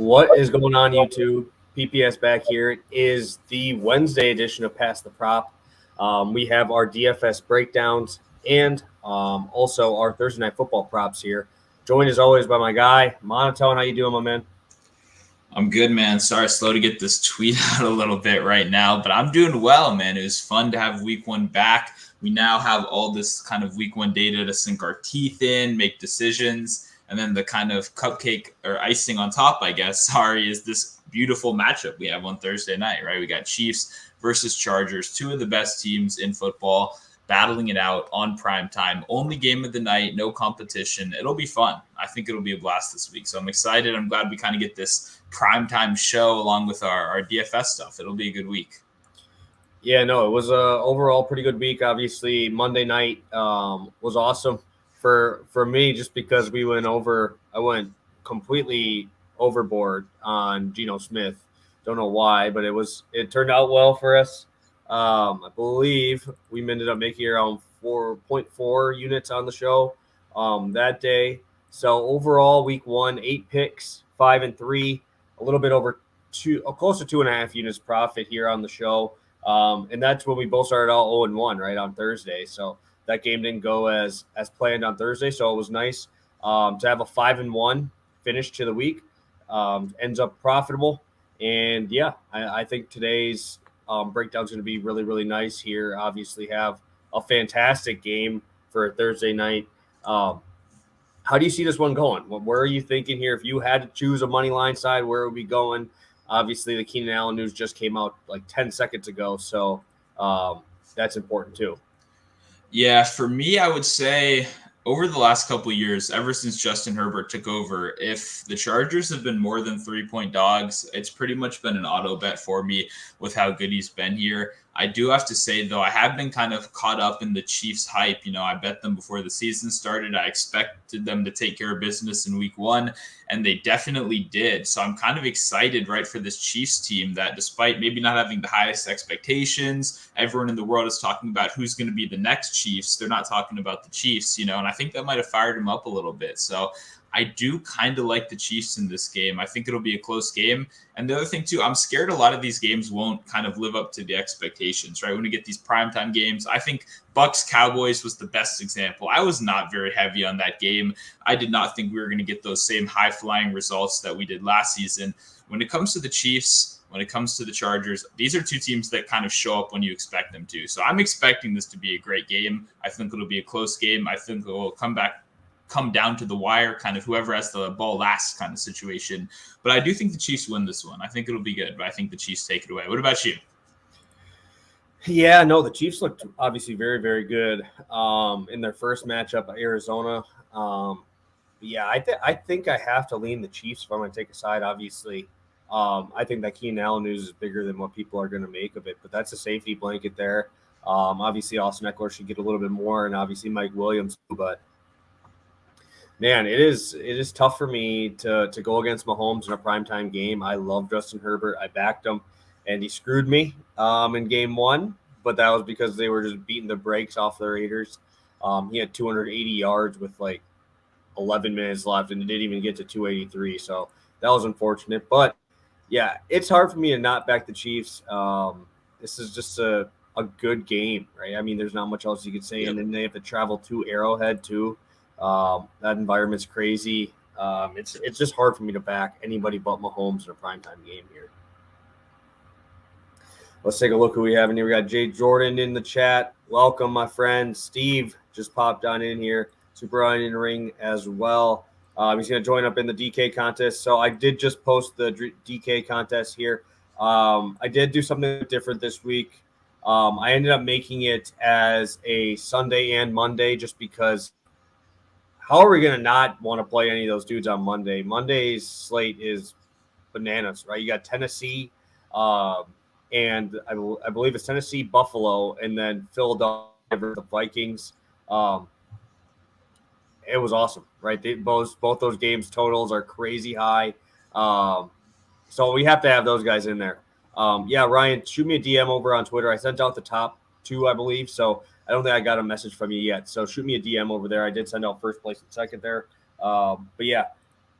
What is going on, YouTube? PPS back here. It is the Wednesday edition of Pass the Prop. We have our DFS breakdowns and also our Thursday night football props here. Joined as always by my guy, Monotone. How you doing, my man? I'm good, man. Sorry, slow to get this tweet out a little bit right now, but I'm doing well, man. It was fun to have week one back. We now have all this kind of week one data to sink our teeth in, make decisions, and then the kind of cupcake or icing on top, I guess, is this beautiful matchup we have on Thursday night, right? We got Chiefs versus Chargers, two of the best teams in football, battling it out on prime time. Only game of the night, no competition. It'll be fun. I think it'll be a blast this week. So I'm excited. I'm glad we kind of get this primetime show along with our DFS stuff. It'll be a good week. Yeah, no, it was a overall pretty good week. Obviously, Monday night was awesome for me just because we went over. I went completely overboard on Geno Smith. Don't know why, but it turned out well for us. I believe we ended up making around 4.4 units on the show that day. So overall, week one, 8 picks, 5 and 3, a little bit over close to 2.5 units profit here on the show. And that's when we both started out 0 and 1 right on Thursday. So that game didn't go as planned on Thursday. So it was nice to have a 5 and 1 finish to the week. Ends up profitable. And yeah, I think today's breakdown is going to be really, really nice here. Obviously have a fantastic game for a Thursday night. How do you see this one going? Where are you thinking here? If you had to choose a money line side, where are we going? Obviously, the Keenan Allen news just came out like 10 seconds ago, so that's important too. Yeah, for me, I would say over the last couple of years, ever since Justin Herbert took over, if the Chargers have been more than 3-point dogs, it's pretty much been an auto bet for me with how good he's been here. I do have to say, though, I have been kind of caught up in the Chiefs hype. You know, I bet them before the season started. I expected them to take care of business in week one, and they definitely did. So I'm kind of excited, right, for this Chiefs team that despite maybe not having the highest expectations, everyone in the world is talking about who's going to be the next Chiefs. They're not talking about the Chiefs, you know, and I think that might have fired him up a little bit. So I do kind of like the Chiefs in this game. I think it'll be a close game. And the other thing, too, I'm scared a lot of these games won't kind of live up to the expectations, right? When we get these primetime games, I think Bucks-Cowboys was the best example. I was not very heavy on that game. I did not think we were going to get those same high-flying results that we did last season. When it comes to the Chiefs, when it comes to the Chargers, these are two teams that kind of show up when you expect them to. So I'm expecting this to be a great game. I think it'll be a close game. I think it will come down to the wire, kind of whoever has the ball last kind of situation. But I do think the Chiefs win this one. I think it'll be good, but I think the Chiefs take it away. What about you? Yeah, no, the Chiefs looked obviously very, very good in their first matchup at Arizona. Yeah, I think I have to lean the Chiefs if I'm going to take a side, obviously. I think that Keenan Allen news is bigger than what people are going to make of it, but that's a safety blanket there. Obviously, Austin Eckler should get a little bit more, and obviously Mike Williams, but man, it is tough for me to go against Mahomes in a primetime game. I love Justin Herbert. I backed him, and he screwed me in game one, but that was because they were just beating the brakes off the Raiders. He had 280 yards with like 11 minutes left, and it didn't even get to 283, so that was unfortunate. But, yeah, it's hard for me to not back the Chiefs. This is just a good game, right? I mean, there's not much else you could say, and then they have to travel to Arrowhead too. That environment's crazy. It's just hard for me to back anybody but Mahomes in a primetime game here. Let's take a look who we have in here. We got Jay Jordan in the chat. Welcome, my friend. Steve just popped on in here. Super Onion Ring as well. He's going to join up in the DK contest. So I did just post the DK contest here. I did do something different this week. I ended up making it as a Sunday and Monday just because how are we going to not want to play any of those dudes on Monday? Monday's slate is bananas, right? You got Tennessee, and I believe it's Tennessee, Buffalo, and then Philadelphia, the Vikings. It was awesome, right? Both those games totals are crazy high. So we have to have those guys in there. Yeah, Ryan, shoot me a DM over on Twitter. I sent out the top two, I believe. So I don't think I got a message from you yet. So shoot me a DM over there. I did send out first place and second there. But yeah,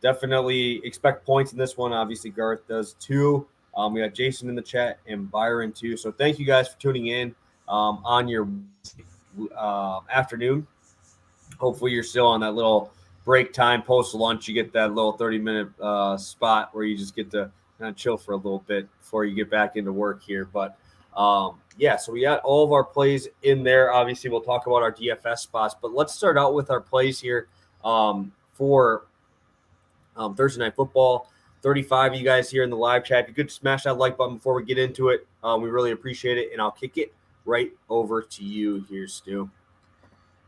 definitely expect points in this one. Obviously, Garth does too. We got Jason in the chat and Byron too. So thank you guys for tuning in on your afternoon. Hopefully, you're still on that little break time post lunch. You get that little 30-minute spot where you just get to kind of chill for a little bit before you get back into work here. But yeah, so we got all of our plays in there. Obviously, we'll talk about our DFS spots, but let's start out with our plays here for Thursday Night Football. 35 of you guys here in the live chat. If you could smash that like button before we get into it, we really appreciate it. And I'll kick it right over to you here, Stu.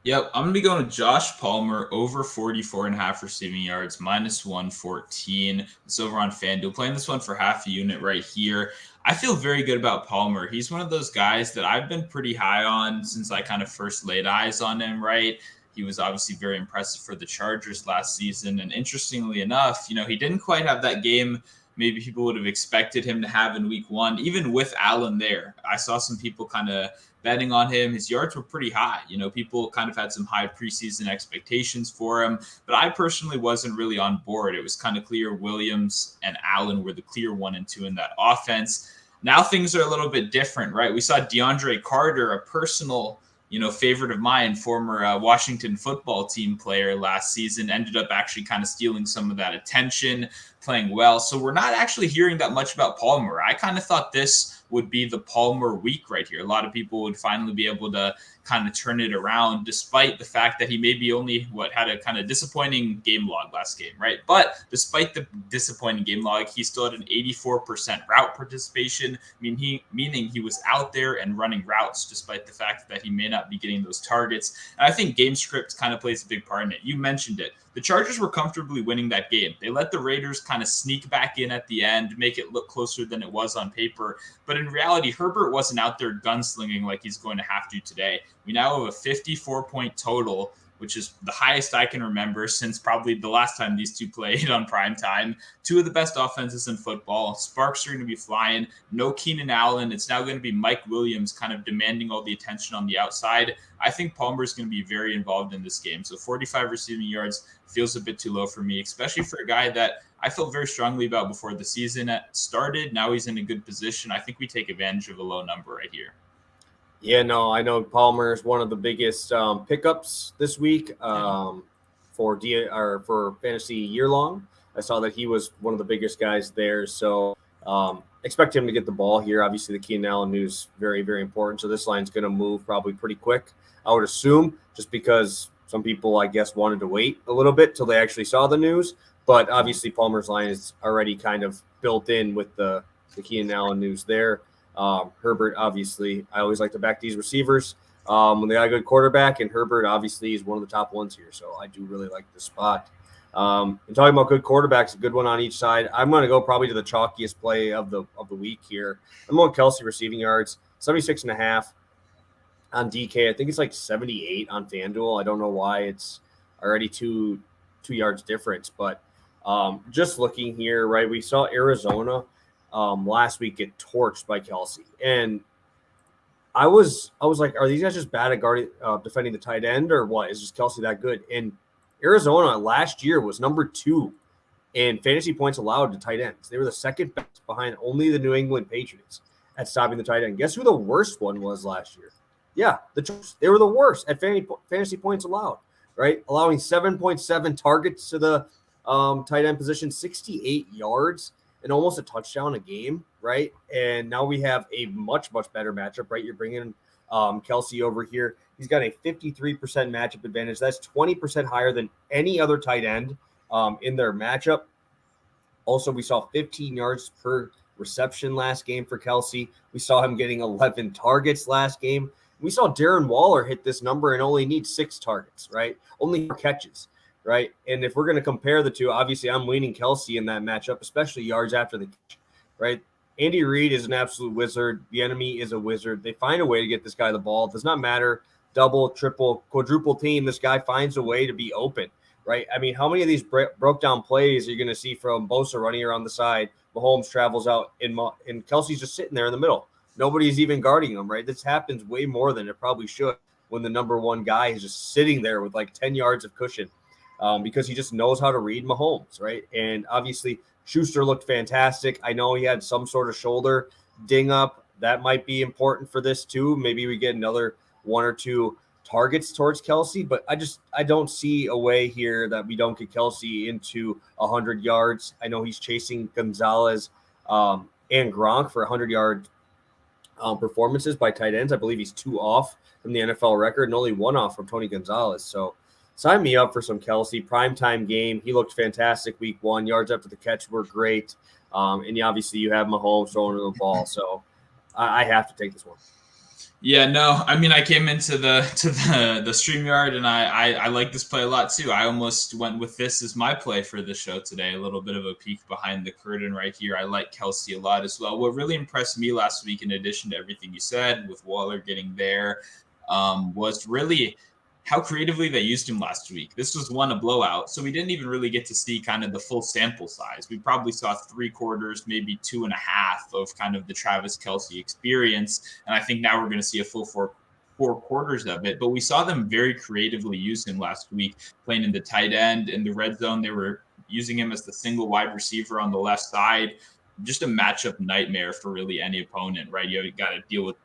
Yep, I'm going to be going to Josh Palmer over 44.5 receiving yards, minus 114. It's over on FanDuel. Playing this one for half a unit right here. I feel very good about Palmer. He's one of those guys that I've been pretty high on since I kind of first laid eyes on him, right? He was obviously very impressive for the Chargers last season. And interestingly enough, he didn't quite have that game maybe people would have expected him to have in week one, even with Allen there. I saw some people kind of betting on him. His yards were pretty high. People kind of had some high preseason expectations for him, but I personally wasn't really on board. It was kind of clear Williams and Allen were the clear 1 and 2 in that offense. Now things are a little bit different, right? We saw DeAndre Carter, a personal favorite of mine, former Washington football team player last season, ended up actually kind of stealing some of that attention, playing well. So we're not actually hearing that much about Palmer. I kind of thought this would be the Palmer week right here. A lot of people would finally be able to kind of turn it around, despite the fact that he maybe only had a kind of disappointing game log last game, right? But despite the disappointing game log, he still had an 84% route participation, meaning he was out there and running routes, despite the fact that he may not be getting those targets. And I think game script kind of plays a big part in it. You mentioned it. The Chargers were comfortably winning that game. They let the Raiders kind of sneak back in at the end, make it look closer than it was on paper. But in reality, Herbert wasn't out there gunslinging like he's going to have to today. We now have a 54-point total, which is the highest I can remember since probably the last time these two played on prime time. Two of the best offenses in football. Sparks are going to be flying. No Keenan Allen. It's now going to be Mike Williams kind of demanding all the attention on the outside. I think Palmer is going to be very involved in this game. So 45 receiving yards feels a bit too low for me, especially for a guy that I felt very strongly about before the season started. Now he's in a good position. I think we take advantage of a low number right here. Yeah, no, I know Palmer is one of the biggest pickups this week for fantasy year long. I saw that he was one of the biggest guys there, so expect him to get the ball here. Obviously, the Keenan Allen news very, very important. So this line's going to move probably pretty quick, I would assume, just because some people, I guess, wanted to wait a little bit till they actually saw the news. But obviously, Palmer's line is already kind of built in with the Keenan Allen news there. Herbert, obviously, I always like to back these receivers when they got a good quarterback, and Herbert obviously is one of the top ones here. So I do really like this spot. And talking about good quarterbacks, a good one on each side. I'm going to go probably to the chalkiest play of the week here. I'm going Kelce receiving yards, 76.5 on DK. I think it's like 78 on FanDuel. I don't know why it's already two yards difference, but just looking here, right? We saw Arizona last week get torched by Kelce, and I was like, are these guys just bad at guarding, defending the tight end, or what? Is just Kelce that good? And Arizona last year was number 2 in fantasy points allowed to tight ends. They were the second best behind only the New England Patriots at stopping the tight end. Guess who the worst one was last year? Yeah, they were the worst at fantasy points allowed, right? Allowing 7.7 targets to the tight end position, 68 yards, and almost a touchdown a game, right? And now we have a much, much better matchup, right? You're bringing Kelce over here. He's got a 53% matchup advantage. That's 20% higher than any other tight end in their matchup. Also, we saw 15 yards per reception last game for Kelce. We saw him getting 11 targets last game. We saw Darren Waller hit this number and only need 6 targets, right? Only 4 catches, right? And if we're going to compare the two, obviously I'm leaning Kelce in that matchup, especially yards after the catch, right? Andy Reid is an absolute wizard. The enemy is a wizard. They find a way to get this guy the ball. It does not matter, double, triple, quadruple team. This guy finds a way to be open, right? I mean, how many of these broke down plays are you going to see from Bosa running around the side? Mahomes travels out, and Kelce's just sitting there in the middle. Nobody's even guarding him, right? This happens way more than it probably should when the number one guy is just sitting there with like 10 yards of cushion. because he just knows how to read Mahomes, right? And obviously, Schuster looked fantastic. I know he had some sort of shoulder ding up. That might be important for this too. Maybe we get another one or two targets towards Kelce, but I don't see a way here that we don't get Kelce into 100 yards. I know he's chasing Gonzalez and Gronk for 100-yard performances by tight ends. I believe he's 2 off from the NFL record and only 1 off from Tony Gonzalez. So sign me up for some Kelce. Primetime game. He looked fantastic week 1. Yards after the catch were great. And obviously you have Mahomes throwing the ball. So I have to take this one. Yeah, no, I mean, I came into the StreamYard and I like this play a lot too. I almost went with this as my play for the show today. A little bit of a peek behind the curtain right here. I like Kelce a lot as well. What really impressed me last week, in addition to everything you said with Waller getting there, was really how creatively they used him last week. This was a blowout, so we didn't even really get to see kind of the full sample size. We probably saw 3 quarters, maybe 2.5 of kind of the Travis Kelce experience, and I think now we're going to see a full four quarters of it. But we saw them very creatively use him last week, playing in the tight end, in the red zone. They were using him as the single wide receiver on the left side. Just a matchup nightmare for really any opponent, right? You got to deal with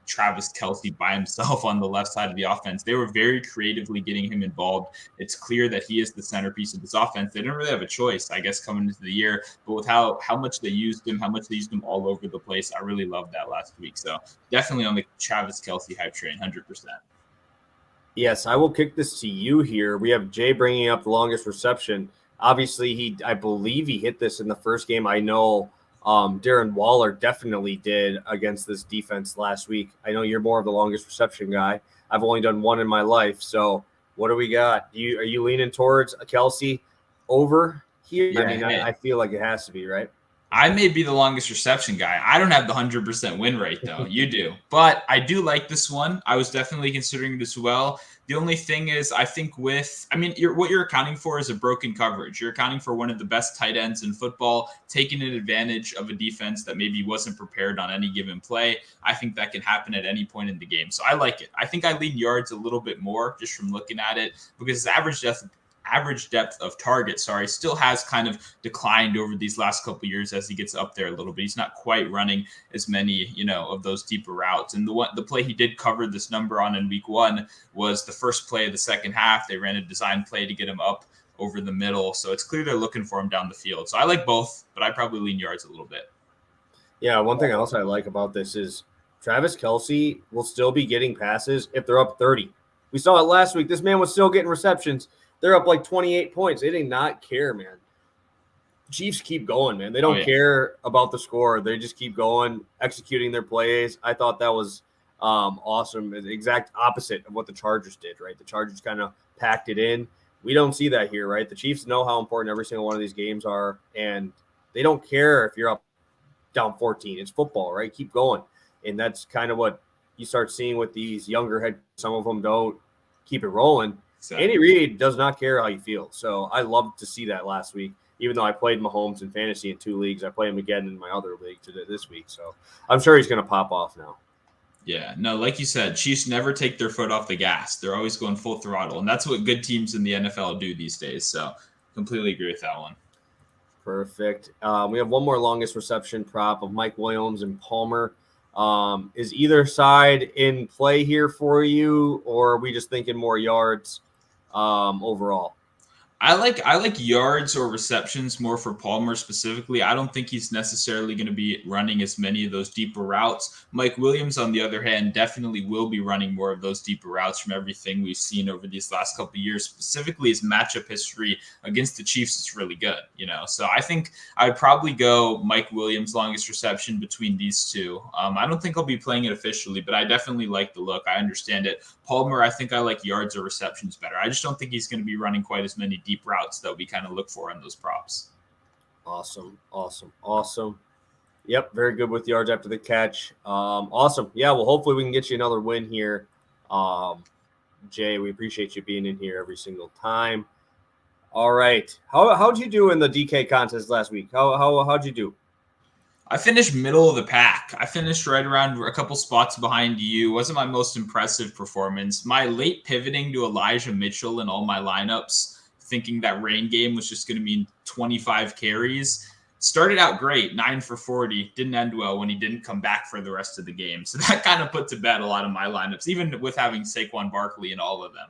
Travis Kelce by himself on the left side of the offense. They were very creatively getting him involved. It's clear that he is the centerpiece of this offense. They didn't really have a choice, I guess, coming into the year, but with how much they used him, how much they used him all over the place, I really loved that last week. So definitely on the Travis Kelce hype train, 100%. Yes, I will kick this to you here. We have Jay bringing up the longest reception. Obviously, I believe he hit this in the first game. I know Darren Waller definitely did against this defense last week. I know you're more of the longest reception guy. I've only done 1 in my life. So what do we got? Are you leaning towards a Kelce over here? Yeah, I mean, I feel like it has to be, right? I may be the longest reception guy. I don't have the 100% win rate, though. You do. But I do like this one. I was definitely considering it as well. The only thing is, I think what you're accounting for is a broken coverage. You're accounting for one of the best tight ends in football, taking an advantage of a defense that maybe wasn't prepared on any given play. I think that can happen at any point in the game. So I like it. I think I lean yards a little bit more just from looking at it, because his average depth of target, still has kind of declined over these last couple of years as he gets up there a little bit. He's not quite running as many, of those deeper routes. And the play he did cover this number on in week 1 was the first play of the second half. They ran a design play to get him up over the middle. So it's clear they're looking for him down the field. So I like both, but I probably lean yards a little bit. Yeah, one thing else I like about this is Travis Kelce will still be getting passes if they're up 30. We saw it last week. This man was still getting receptions. They're up like 28 points. They did not care, man. Chiefs keep going, man. They don't care about the score. They just keep going, executing their plays. I thought that was awesome. The exact opposite of what the Chargers did, right? The Chargers kind of packed it in. We don't see that here, right? The Chiefs know how important every single one of these games are, and they don't care if you're up down 14. It's football, right? Keep going. And that's kind of what you start seeing with these younger heads. Some of them don't keep it rolling. Exactly. Andy Reid does not care how you feel. So I loved to see that last week. Even though I played Mahomes in fantasy in 2 leagues, I play him again in my other league this week. So I'm sure he's going to pop off now. Yeah, no, like you said, Chiefs never take their foot off the gas. They're always going full throttle. And that's what good teams in the NFL do these days. So completely agree with that one. Perfect. We have one more longest reception prop of Mike Williams and Palmer. Is either side in play here for you, or are we just thinking more yards overall? I like yards or receptions more for Palmer specifically. I don't think he's necessarily going to be running as many of those deeper routes. Mike Williams, on the other hand, definitely will be running more of those deeper routes from everything we've seen over these last couple of years. Specifically, his matchup history against the Chiefs is really good, So I think I'd probably go Mike Williams longest reception between these two. I don't think I'll be playing it officially, but I definitely like the look. I understand it. Palmer, I think I like yards or receptions better. I just don't think he's going to be running quite as many deep routes that we kind of look for in those props. Awesome. Yep, very good with yards after the catch. Awesome. Yeah, well, hopefully we can get you another win here. Jay, we appreciate you being in here every single time. All right. How'd you do in the DK contest last week? How'd you do? I finished middle of the pack. I finished right around a couple spots behind you. Wasn't my most impressive performance. My late pivoting to Elijah Mitchell in all my lineups thinking that rain game was just going to mean 25 carries. Started out great, 9 for 40, didn't end well when he didn't come back for the rest of the game. So that kind of put to bed a lot of my lineups, even with having Saquon Barkley in all of them.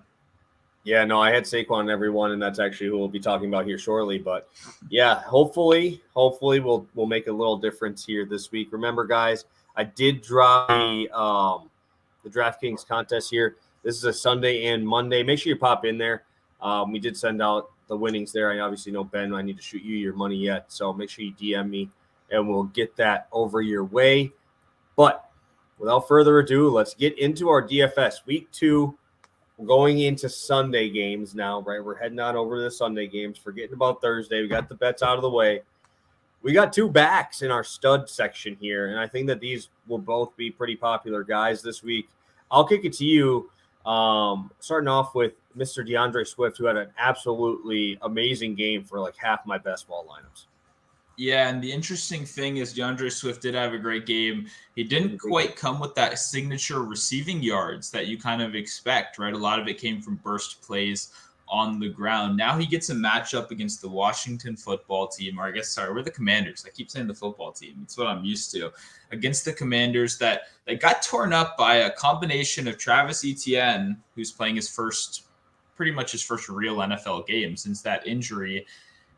Yeah, no, I had Saquon in everyone, and that's actually who we'll be talking about here shortly. But yeah, hopefully we'll make a little difference here this week. Remember, guys, I did drop the DraftKings contest here. This is a Sunday and Monday. Make sure you pop in there. We did send out the winnings there. I obviously know, Ben, I need to shoot you your money yet. So make sure you DM me, and we'll get that over your way. But without further ado, let's get into our DFS. Week 2. We're going into Sunday games now, right? We're heading on over to the Sunday games, forgetting about Thursday. We got the bets out of the way. We got 2 backs in our stud section here, and I think that these will both be pretty popular guys this week. I'll kick it to you, starting off with Mr. DeAndre Swift, who had an absolutely amazing game for like half my best ball lineups. Yeah, and the interesting thing is DeAndre Swift did have a great game. He didn't quite come with that signature receiving yards that you kind of expect, right? A lot of it came from burst plays on the ground. Now he gets a matchup against the Washington football team, or we're the Commanders. I keep saying the football team. It's what I'm used to. Against the Commanders that got torn up by a combination of Travis Etienne, who's playing pretty much his first real NFL game since that injury,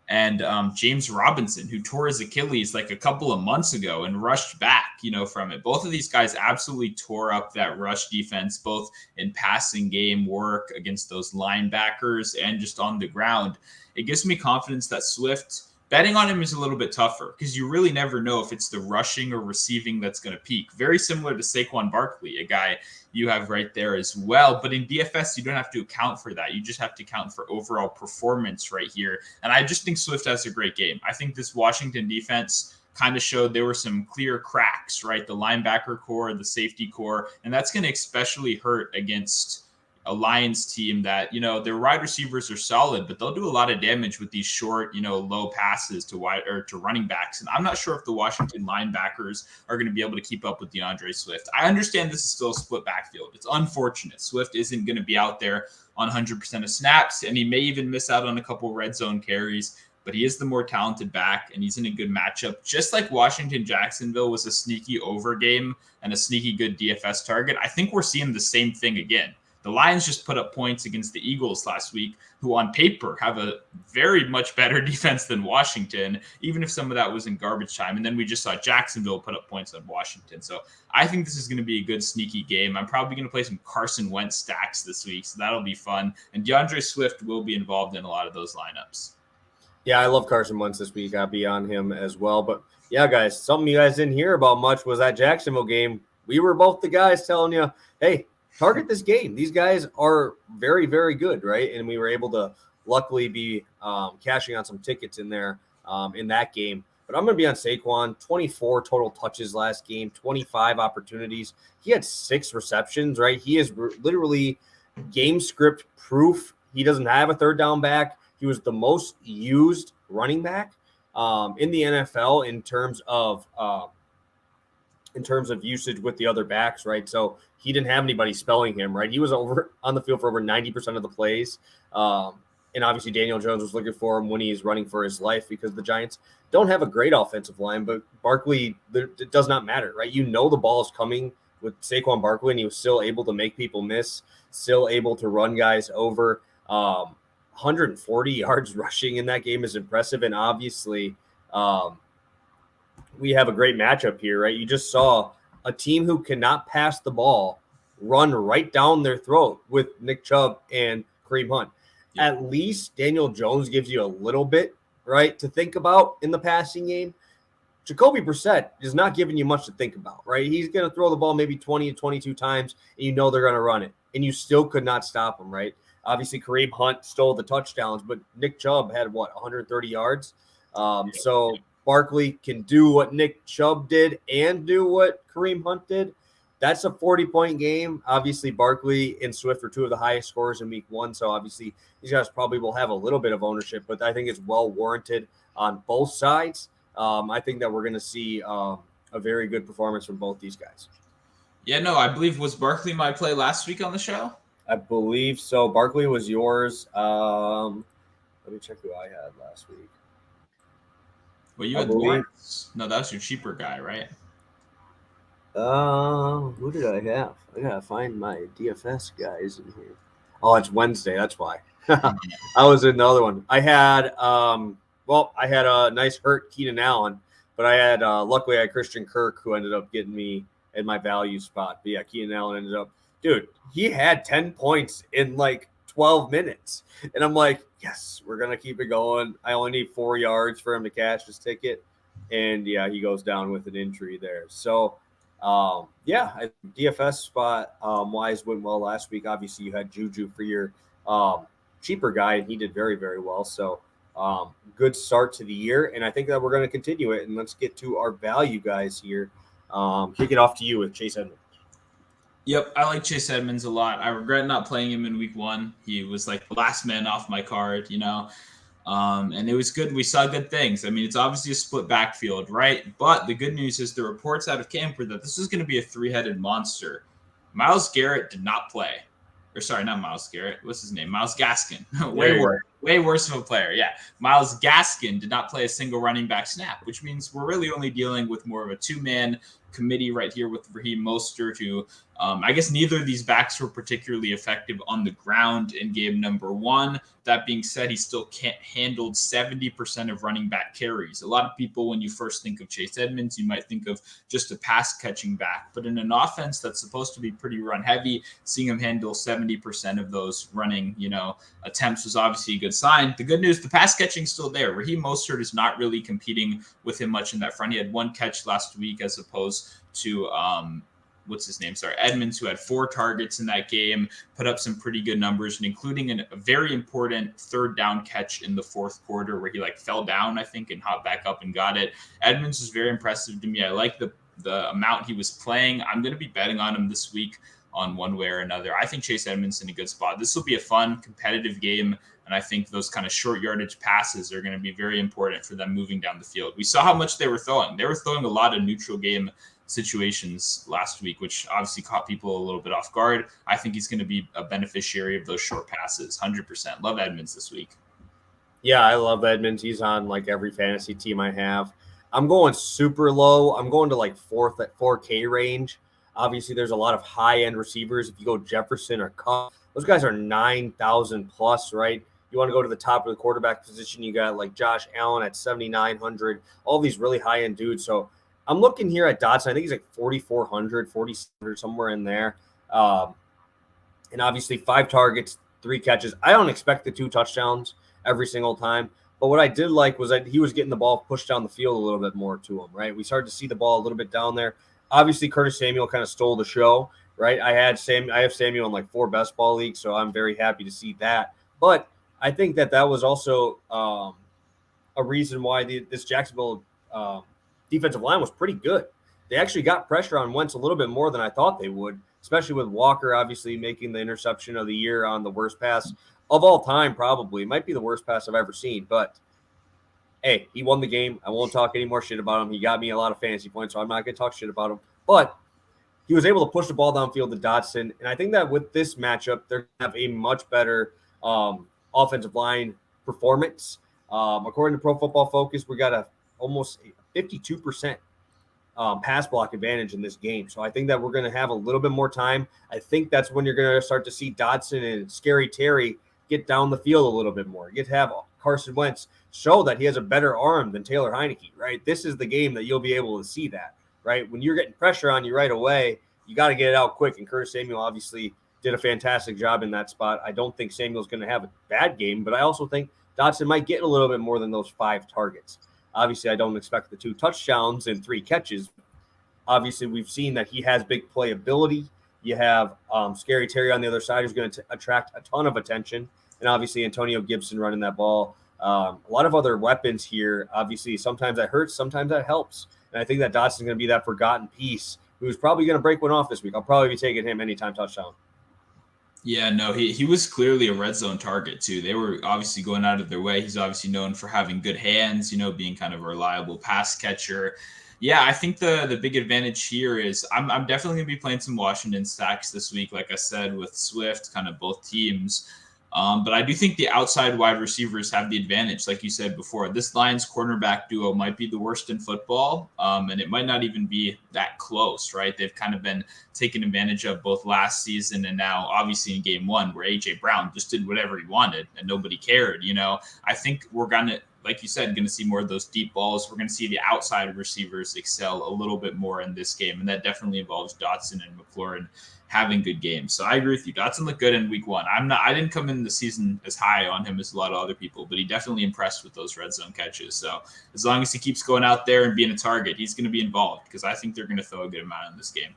and James Robinson, who tore his Achilles like a couple of months ago and rushed back, from it. Both of these guys absolutely tore up that rush defense, both in passing game work against those linebackers and just on the ground. It gives me confidence that Swift, betting on him is a little bit tougher because you really never know if it's the rushing or receiving that's going to peak. Very similar to Saquon Barkley, a guy you have right there as well. But in DFS, you don't have to account for that. You just have to account for overall performance right here. And I just think Swift has a great game. I think this Washington defense kind of showed there were some clear cracks, right? The linebacker core, the safety core, and that's going to especially hurt against a Lions team that, their wide receivers are solid, but they'll do a lot of damage with these short, low passes to running backs. And I'm not sure if the Washington linebackers are going to be able to keep up with DeAndre Swift. I understand this is still a split backfield. It's unfortunate. Swift isn't going to be out there on 100% of snaps, and he may even miss out on a couple red zone carries, but he is the more talented back, and he's in a good matchup. Just like Washington-Jacksonville was a sneaky over game and a sneaky good DFS target, I think we're seeing the same thing again. The Lions just put up points against the Eagles last week, who on paper have a very much better defense than Washington, even if some of that was in garbage time. And then we just saw Jacksonville put up points on Washington. So I think this is going to be a good sneaky game. I'm probably going to play some Carson Wentz stacks this week, so that'll be fun. And DeAndre Swift will be involved in a lot of those lineups. Yeah, I love Carson Wentz this week. I'll be on him as well. But yeah, guys, something you guys didn't hear about much was that Jacksonville game. We were both the guys telling you, hey, target this game. These guys are very, very good, right? And we were able to luckily be cashing on some tickets in there in that game. But I'm going to be on Saquon. 24 total touches last game, 25 opportunities. He had 6 receptions, right? He is literally game script proof. He doesn't have a third down back. He was the most used running back in the NFL in terms of usage with the other backs, right? So he didn't have anybody spelling him, right? He was over on the field for over 90% of the plays. And obviously Daniel Jones was looking for him when he's running for his life because the Giants don't have a great offensive line, but Barkley, it does not matter, right? The ball is coming with Saquon Barkley, and he was still able to make people miss, still able to run guys over. 140 yards rushing in that game is impressive. And obviously we have a great matchup here, right? You just saw a team who cannot pass the ball run right down their throat with Nick Chubb and Kareem Hunt. Yeah. At least Daniel Jones gives you a little bit, right, to think about in the passing game. Jacoby Brissett is not giving you much to think about, right? He's going to throw the ball maybe 20 to 22 times, and they're going to run it, and you still could not stop him, right? Obviously, Kareem Hunt stole the touchdowns, but Nick Chubb had, 130 yards? So Barkley can do what Nick Chubb did and do what Kareem Hunt did. That's a 40-point game. Obviously, Barkley and Swift are 2 of the highest scorers in week 1, so obviously these guys probably will have a little bit of ownership, but I think it's well warranted on both sides. I think that we're going to see a very good performance from both these guys. Yeah, no, I believe was Barkley my play last week on the show? I believe so. Barkley was yours. Let me check who I had last week. Well, you I had believe. Lawrence. No, that was your cheaper guy, right? Who did I have? I gotta find my DFS guys in here. Oh, it's Wednesday. That's why. I was in the other one. I had I had a nice hurt Keenan Allen, but I had luckily I had Christian Kirk who ended up getting me in my value spot. But yeah, Keenan Allen ended up, dude. He had 10 points in like 12 minutes, and I'm like, yes, we're gonna keep it going. I only need 4 yards for him to cash his ticket, and yeah, he goes down with an injury there. So. DFS spot wise went well last week. Obviously, you had Juju for your cheaper guy, and he did very, very well. So, good start to the year, and I think that we're going to continue it. And let's get to our value guys here. Kick it off to you with Chase Edmonds. Yep, I like Chase Edmonds a lot. I regret not playing him in week 1. He was like the last man off my card, and it was good. We saw good things. I mean, it's obviously a split backfield, right? But the good news is the reports out of camp were that this is going to be a 3-headed monster. Myles Garrett did not play. Or sorry, not Myles Garrett. What's his name? Myles Gaskin. Way worse of a player. Yeah. Myles Gaskin did not play a single running back snap, which means we're really only dealing with more of a 2-man committee right here with Raheem Mostert, who I guess neither of these backs were particularly effective on the ground in game number 1. That being said, he still handled 70% of running back carries. A lot of people, when you first think of Chase Edmonds, you might think of just a pass catching back. But in an offense that's supposed to be pretty run heavy, seeing him handle 70% of those running, attempts was obviously a good sign. The good news, the pass catching's still there. Raheem Mostert is not really competing with him much in that front. He had 1 catch last week as opposed to Edmonds, who had 4 targets in that game, put up some pretty good numbers, and including a very important 3rd down catch in the 4th quarter where he fell down, I think, and hopped back up and got it. Edmonds was very impressive to me. I like the amount he was playing. I'm going to be betting on him this week on one way or another. I think Chase Edmonds in a good spot. This will be a fun, competitive game, and I think those kind of short yardage passes are going to be very important for them moving down the field. We saw how much they were throwing. They were throwing a lot of neutral game situations last week, which obviously caught people a little bit off guard. I think he's going to be a beneficiary of those short passes. 100%. Love Edmonds this week. Yeah, I love Edmonds. He's on every fantasy team I have. I'm going super low. I'm going to 4K range. Obviously, there's a lot of high-end receivers. If you go Jefferson or Cup, those guys are 9,000 plus, right? You want to go to the top of the quarterback position, you got Josh Allen at 7,900, all these really high-end dudes. So I'm looking here at Dotson. I think he's 4,400, 4,600, somewhere in there. And obviously 5 targets, 3 catches. I don't expect the 2 touchdowns every single time. But what I did like was that he was getting the ball pushed down the field a little bit more to him, right? We started to see the ball a little bit down there. Obviously, Curtis Samuel kind of stole the show, right? I have Samuel in 4 best ball leagues, so I'm very happy to see that. But I think that was also a reason why this Jacksonville defensive line was pretty good. They actually got pressure on Wentz a little bit more than I thought they would, especially with Walker obviously making the interception of the year on the worst pass of all time, probably. It might be the worst pass I've ever seen, but hey, he won the game. I won't talk any more shit about him. He got me a lot of fantasy points, so I'm not going to talk shit about him. But he was able to push the ball downfield to Dotson, and I think that with this matchup, they're going to have a much better offensive line performance. According to Pro Football Focus, we got almost 52% pass block advantage in this game. So I think that we're going to have a little bit more time. I think that's when you're going to start to see Dotson and Scary Terry get down the field a little bit more. Get to have Carson Wentz show that he has a better arm than Taylor Heineke, right? This is the game that you'll be able to see that, right? When you're getting pressure on you right away, you got to get it out quick. And Curtis Samuel obviously did a fantastic job in that spot. I don't think Samuel's going to have a bad game, but I also think Dotson might get a little bit more than those 5 targets. Obviously, I don't expect the 2 touchdowns and 3 catches. Obviously, we've seen that he has big playability. You have Scary Terry on the other side who's going to attract a ton of attention. And obviously, Antonio Gibson running that ball. A lot of other weapons here. Obviously, sometimes that hurts, sometimes that helps. And I think that Dotson's going to be that forgotten piece who's probably going to break one off this week. I'll probably be taking him anytime touchdown. Yeah, no, he was clearly a red zone target too. They were obviously going out of their way. He's obviously known for having good hands, being kind of a reliable pass catcher. Yeah, I think the big advantage here is I'm definitely going to be playing some Washington stacks this week, like I said, with Swift, kind of both teams. But I do think the outside wide receivers have the advantage. Like you said before, this Lions cornerback duo might be the worst in football, and it might not even be that close, right? They've kind of been taken advantage of both last season and now obviously in game one where A.J. Brown just did whatever he wanted and nobody cared. I think we're going to, like you said, going to see more of those deep balls. We're going to see the outside receivers excel a little bit more in this game, and that definitely involves Dotson and McLaurin having good games. So I agree with you. Dotson looked good in week one. I didn't come in the season as high on him as a lot of other people, but he definitely impressed with those red zone catches. So as long as he keeps going out there and being a target, he's going to be involved because I think they're going to throw a good amount in this game.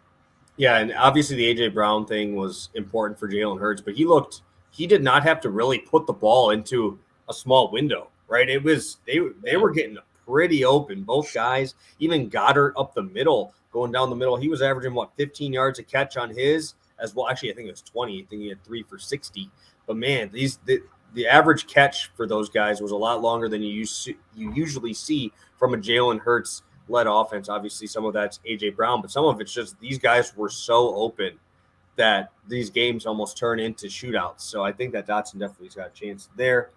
Yeah, and obviously the A.J. Brown thing was important for Jalen Hurts, but he did not have to really put the ball into a small window, right? It was they were getting pretty open, both guys, even Goddard up the middle. Going down the middle, he was averaging 15 yards a catch on his as well. Actually, I think it was 20. I think he had 3 for 60. But man, the average catch for those guys was a lot longer than you usually see from a Jalen Hurts led offense. Obviously, some of that's AJ Brown, but some of it's just these guys were so open that these games almost turn into shootouts. So I think that Dotson definitely's got a chance there.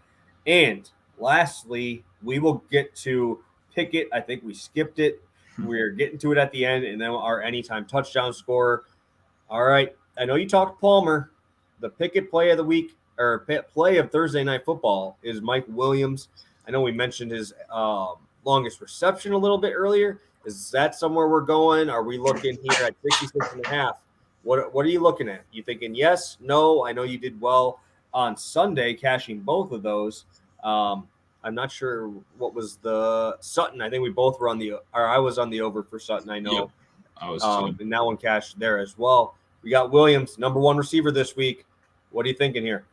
And lastly, we will get to Pickett. I think we skipped it. We're getting to it at the end, and then our anytime touchdown scorer. All right. I know you talked Palmer. The Pickett play of the week or play of Thursday Night Football is Mike Williams. I know we mentioned his longest reception a little bit earlier. Is that somewhere we're going? Are we looking here at 66.5? What are you looking at? You thinking yes, no? I know you did well on Sunday cashing both of those. I'm not sure what was the Sutton. I think we both were I was on the over for Sutton. I know. Yep, I was too. And that one cashed there as well. We got Williams, number one receiver this week. What are you thinking here?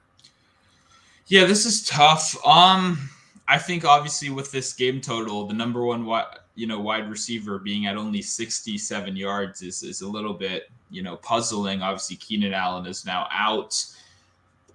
Yeah, this is tough. I think obviously with this game total, the number one wide receiver being at only 67 yards is a little bit puzzling. Obviously, Keenan Allen is now out.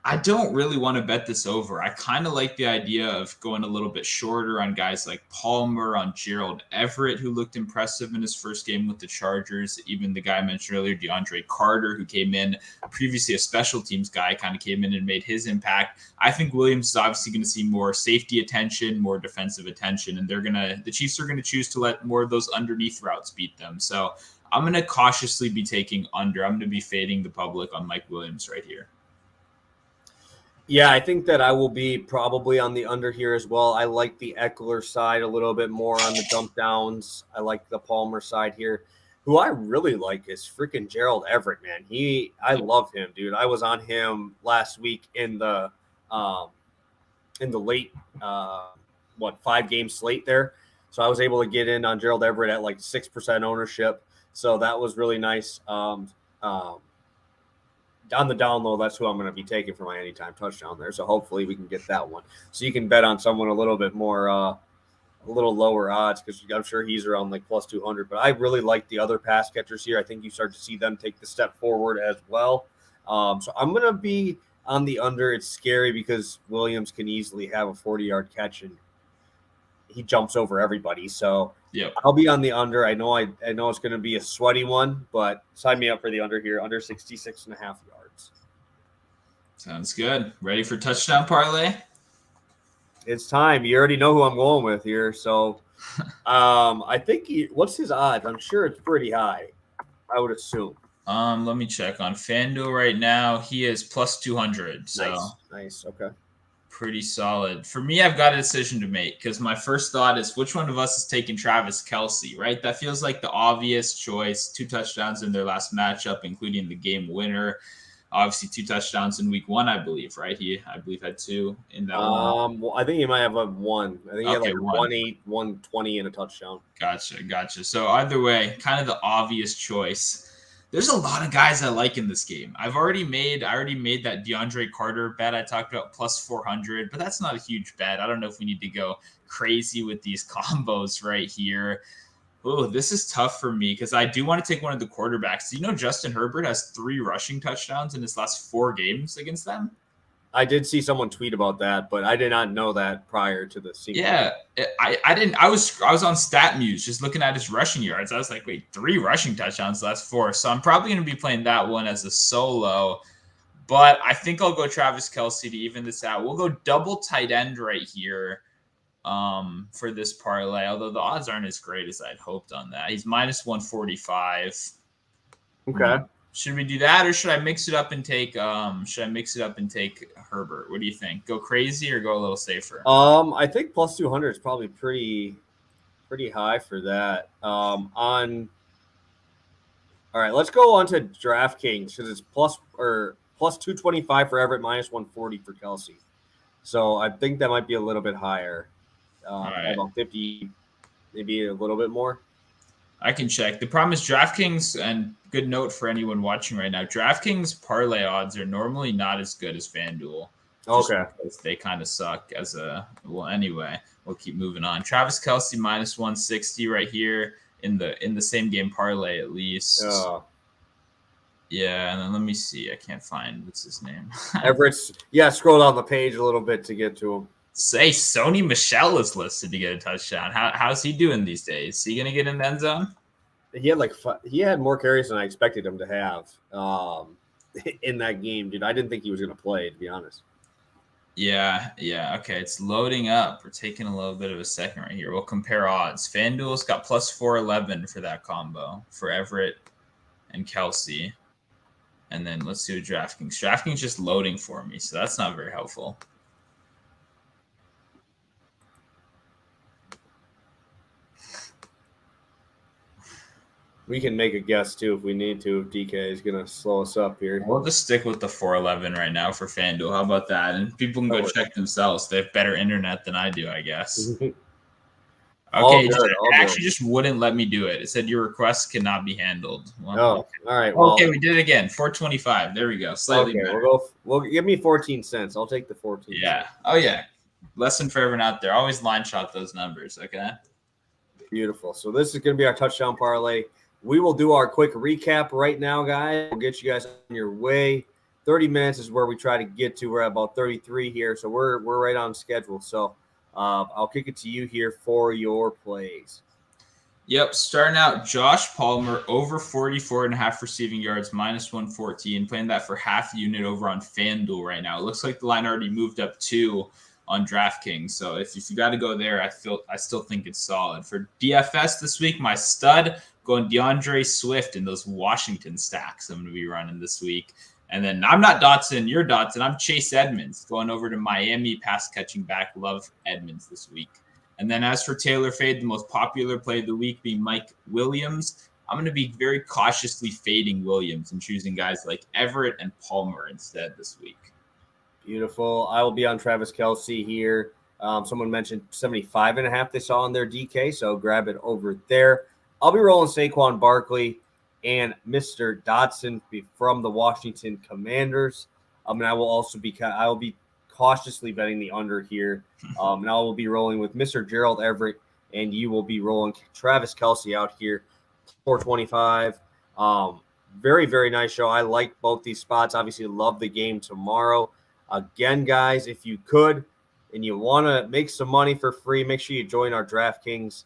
I don't really want to bet this over. I kind of like the idea of going a little bit shorter on guys like Palmer, on Gerald Everett, who looked impressive in his first game with the Chargers. Even the guy I mentioned earlier, DeAndre Carter, who came in previously a special teams guy, kind of came in and made his impact. I think Williams is obviously going to see more safety attention, more defensive attention, and the Chiefs are going to choose to let more of those underneath routes beat them. So I'm going to cautiously be taking under. I'm going to be fading the public on Mike Williams right here. Yeah, I think that I will be probably on the under here as well. I like the Eckler side a little bit more on the dump downs. I like the Palmer side here. Who I really like is freaking Gerald Everett, man. I love him, dude. I was on him last week in the late 5-game slate there. So I was able to get in on Gerald Everett at like 6% ownership. So that was really nice. On the down low, that's who I'm going to be taking for my anytime touchdown there. So hopefully we can get that one. So you can bet on someone a little bit more, a little lower odds because I'm sure he's around like plus 200. But I really like the other pass catchers here. I think you start to see them take the step forward as well. So I'm going to be on the under. It's scary because Williams can easily have a 40-yard catch and he jumps over everybody. So yep. I'll be on the under. I know it's going to be a sweaty one, but sign me up for the under here, under 66.5 yards. Sounds good. Ready for touchdown parlay? It's time. You already know who I'm going with here. So I think what's his odds? I'm sure it's pretty high, I would assume. Let me check on FanDuel right now. He is plus 200. So nice. Okay. Pretty solid. For me, I've got a decision to make because my first thought is which one of us is taking Travis Kelce, right? That feels like the obvious choice. 2 touchdowns in their last matchup, including the game winner. Obviously, 2 touchdowns in week 1, I believe, right? I believe had 2 in that one. Well, I think he might have a 1. I think he had like 120 and a touchdown. Gotcha. So either way, kind of the obvious choice. There's a lot of guys I like in this game. I already made that DeAndre Carter bet I talked about plus 400, but that's not a huge bet. I don't know if we need to go crazy with these combos right here. Oh, this is tough for me because I do want to take one of the quarterbacks. Do you know Justin Herbert has 3 rushing touchdowns in his last 4 games against them? I did see someone tweet about that, but I did not know that prior to the season. Yeah, I didn't. I was on StatMuse just looking at his rushing yards. I was like, wait, 3 rushing touchdowns last 4. So I'm probably going to be playing that one as a solo. But I think I'll go Travis Kelce to even this out. We'll go double tight end right here for this parlay, although the odds aren't as great as I'd hoped on that. He's minus 145. Okay. Should we do that, or should I mix it up and take Herbert? What do you think? Go crazy or go a little safer? I think plus 200 is probably pretty high for that. All right, let's go on to DraftKings because it's plus 225 for Everett, minus 140 for Kelce. So I think that might be a little bit higher. Right. About 50, maybe a little bit more. I can check. The problem is DraftKings, and good note for anyone watching right now, DraftKings parlay odds are normally not as good as FanDuel. Okay. They kind of suck anyway, we'll keep moving on. Travis Kelce minus 160 right here in the same game parlay at least. Yeah, and then let me see. I can't find what's his name. Everett's scroll down the page a little bit to get to him. Say Sony Michel is listed to get a touchdown. How's he doing these days? Is he gonna get in the end zone? He had more carries than I expected him to have in that game, dude. I didn't think he was gonna play, to be honest. Yeah. Okay, it's loading up. We're taking a little bit of a second right here. We'll compare odds. FanDuel's got plus 411 for that combo for Everett and Kelce. And then let's do a DraftKings. DraftKings just loading for me, so that's not very helpful. We can make a guess, too, if we need to, if DK is going to slow us up here. We'll just stick with the 411 right now for FanDuel. How about that? And people can go check themselves. They have better internet than I do, I guess. Okay, it just wouldn't let me do it. It said your request cannot be handled. Well, all right. Well, okay, we did it again. 425. There we go. Slightly better. We'll give me 14 cents. I'll take the 14. Yeah. Oh, yeah. Lesson for everyone out there. Always line shot those numbers, okay? Beautiful. So this is going to be our touchdown parlay. We will do our quick recap right now, guys. We'll get you guys on your way. 30 minutes is where we try to get to. We're at about 33 here, so we're right on schedule. So I'll kick it to you here for your plays. Yep, starting out, Josh Palmer over 44.5 receiving yards, minus 114, playing that for half unit over on FanDuel right now. It looks like the line already moved up 2 on DraftKings. So if you got to go there, I still think it's solid. For DFS this week, my stud going DeAndre Swift in those Washington stacks I'm going to be running this week. And then I'm not Dotson, you're Dotson. I'm Chase Edmonds going over to Miami, pass catching back. Love Edmonds this week. And then as for Taylor Fade, the most popular play of the week being Mike Williams, I'm going to be very cautiously fading Williams and choosing guys like Everett and Palmer instead this week. Beautiful. I will be on Travis Kelce here. Someone mentioned 75.5 they saw on their DK, so grab it over there. I'll be rolling Saquon Barkley and Mr. Dotson from the Washington Commanders. And I will be cautiously betting the under here. And I will be rolling with Mr. Gerald Everett, and you will be rolling Travis Kelce out here, 425. Very, very nice show. I like both these spots. Obviously, love the game tomorrow. Again, guys, if you could and you want to make some money for free, make sure you join our DraftKings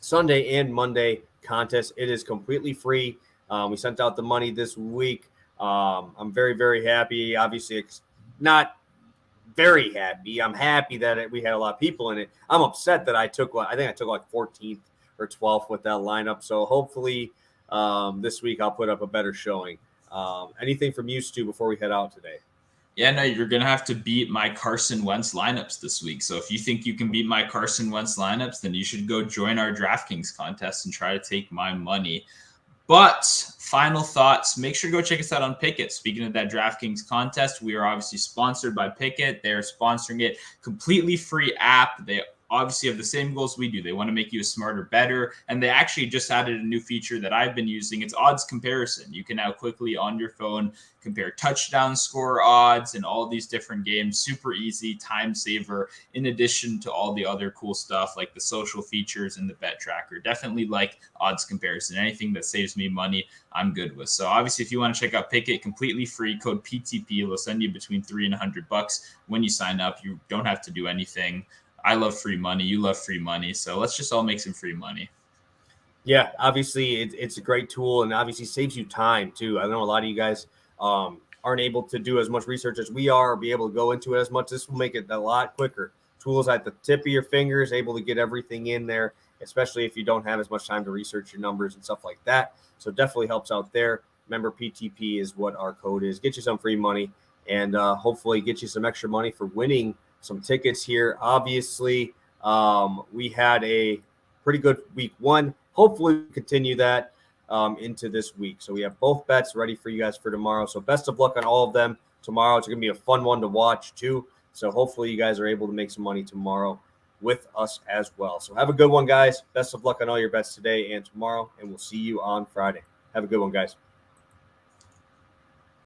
Sunday and Monday contest. It is completely free. We sent out the money this week. I'm very, very happy. Obviously, it's not very happy. I'm happy that we had a lot of people in it. I'm upset that I took like 14th or 12th with that lineup. So hopefully this week I'll put up a better showing. Anything from you, Stu, before we head out today? Yeah, no, you're going to have to beat my Carson Wentz lineups this week. So if you think you can beat my Carson Wentz lineups, then you should go join our DraftKings contest and try to take my money. But final thoughts, make sure to go check us out on Pickett. Speaking of that DraftKings contest, we are obviously sponsored by Pickett. They're sponsoring it, completely free app. They obviously have the same goals we do. They want to make you a smarter, better. And they actually just added a new feature that I've been using. It's odds comparison. You can now quickly on your phone compare touchdown score odds and all these different games. Super easy, time saver, in addition to all the other cool stuff like the social features and the bet tracker. Definitely like odds comparison. Anything that saves me money, I'm good with. So obviously, if you want to check out Pickett, completely free, code PTP will send you between $3 and $100 when you sign up. You don't have to do anything. I love free money. You love free money. So let's just all make some free money. Yeah, obviously it's a great tool and obviously saves you time too. I know a lot of you guys aren't able to do as much research as we are or be able to go into it as much, this will make it a lot quicker. Tools at the tip of your fingers, able to get everything in there, especially if you don't have as much time to research your numbers and stuff like that. So it definitely helps out there. Remember, PTP is what our code is. Get you some free money and hopefully get you some extra money for winning some tickets here. Obviously, we had a pretty good week one. Hopefully, continue that into this week. So we have both bets ready for you guys for tomorrow. So best of luck on all of them tomorrow. It's going to be a fun one to watch too. So hopefully you guys are able to make some money tomorrow with us as well. So have a good one, guys. Best of luck on all your bets today and tomorrow, and we'll see you on Friday. Have a good one, guys.